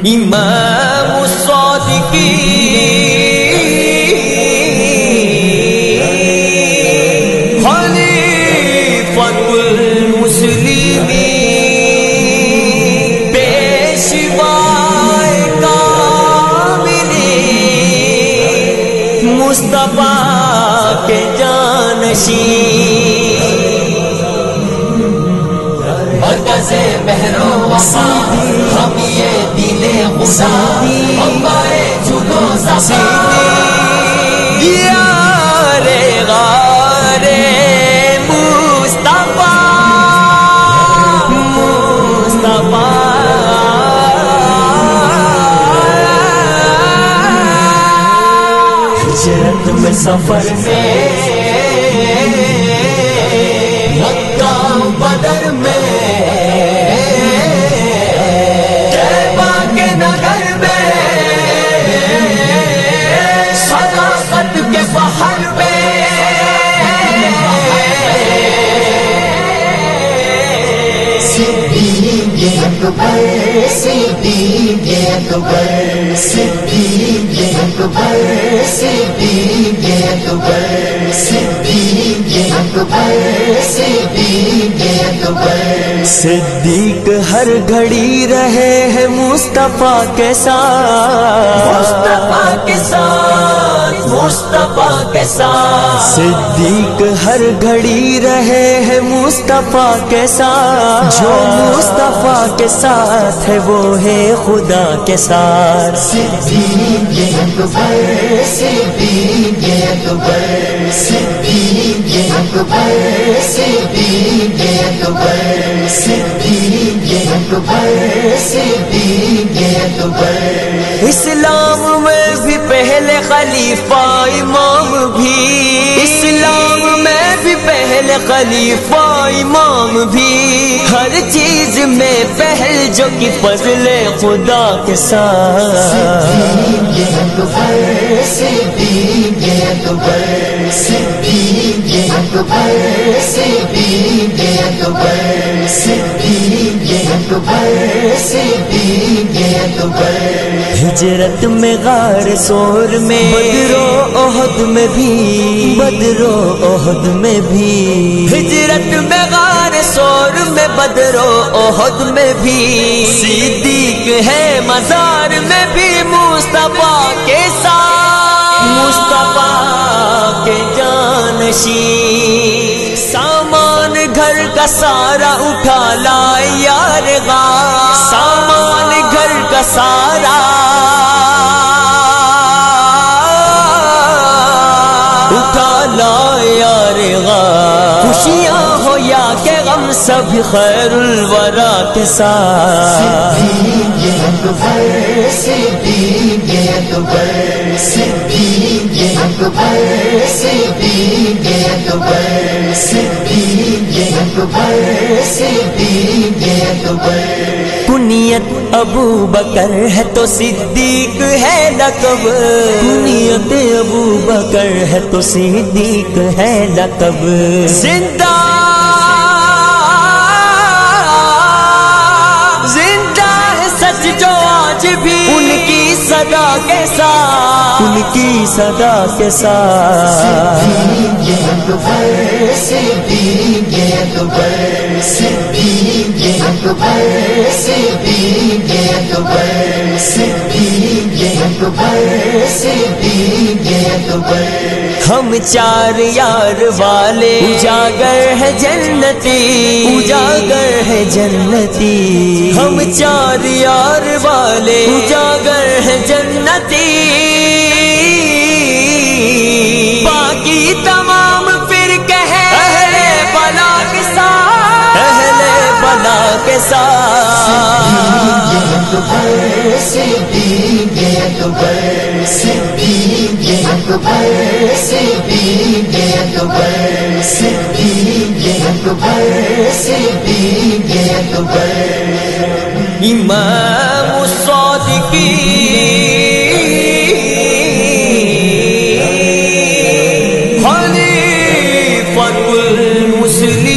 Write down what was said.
امام الصادقین خلیفۃ المسلمین پیشوائے کاملین مصطفیٰ کے جانشین مرکز مہر و وفا ہم یہ دل خدا ہمارے جنو صفا یار غار مصطفیٰ ہجرت میں سفر میں مکہ بدر میں صدیق اکبر صدیق اکبر صدیق اکبر صدیق اکبر صدیق اکبر صدیق ہر گھڑی رہے ہیں مصطفیٰ کے ساتھ مصطفیٰ کے ساتھ مصطفیٰ کے ساتھ صدیق ہر گھڑی رہے ہیں مصطفیٰ کے ساتھ جو مصطفیٰ کے ساتھ ہے وہ ہے خدا کے ساتھ صدیق اکبر صدیق اکبر صدیق اکبر صدیق اکبر صدیق اکبر صدیق اکبر اسلام میں بھی پہلے خلیفہ امام بھی اسلام میں بھی پہلے خلیفہ امام بھی ہر چیز میں پہل جو کہ فضل خدا کے ساتھ صدیق اکبر صدیق اکبر صدیق اکبر صدیق اکبر صدیق اکبر صدیق اکبر ہجرت میں غار سور میں بدر و احد میں بھی بدر و احد میں بھی ہجرت میں غار سور میں بدر و احد میں بھی صدیق ہے مزار میں بھی مصطفیٰ کے ساتھ مصطفیٰ کے جانشین سامان گھر کا سارا اٹھا لائے یار غار سامان گھر کا سارا اٹھا لائے یار غار خوشیاں ہو یا کہ غم سب خیر الورا کے ساتھ صدیق اکبر صدیق اکبر صدیق اکبر صدیق اکبر صدیق اکبر صدیق اکبر کنیت ابو بکر ہے تو صدیق ہے لقب کنیت ابو بکر ہے تو صدیق ہے لقب زندہ جو آج بھی ان کی صدا کے ساتھ ان کی صدا کے ساتھ صدیق اکبر صدیق اکبر صدیق اکبر صدیق اکبر صدیق اکبر صدیق اکبر ہم چار یار والے اجاگر ہے جنتی اجاگر ہے جنتی ہم چار یار والے اجاگر ہے جنتی باقی تمام پھر کہے اہل بلا کے ساتھ اہل بلا کے ساتھ صدیق اکبر صدیق اکبر صدیق اکبر صدیق اکبر صدیق اکبر امام الصادقین خلیفۃ المسلمین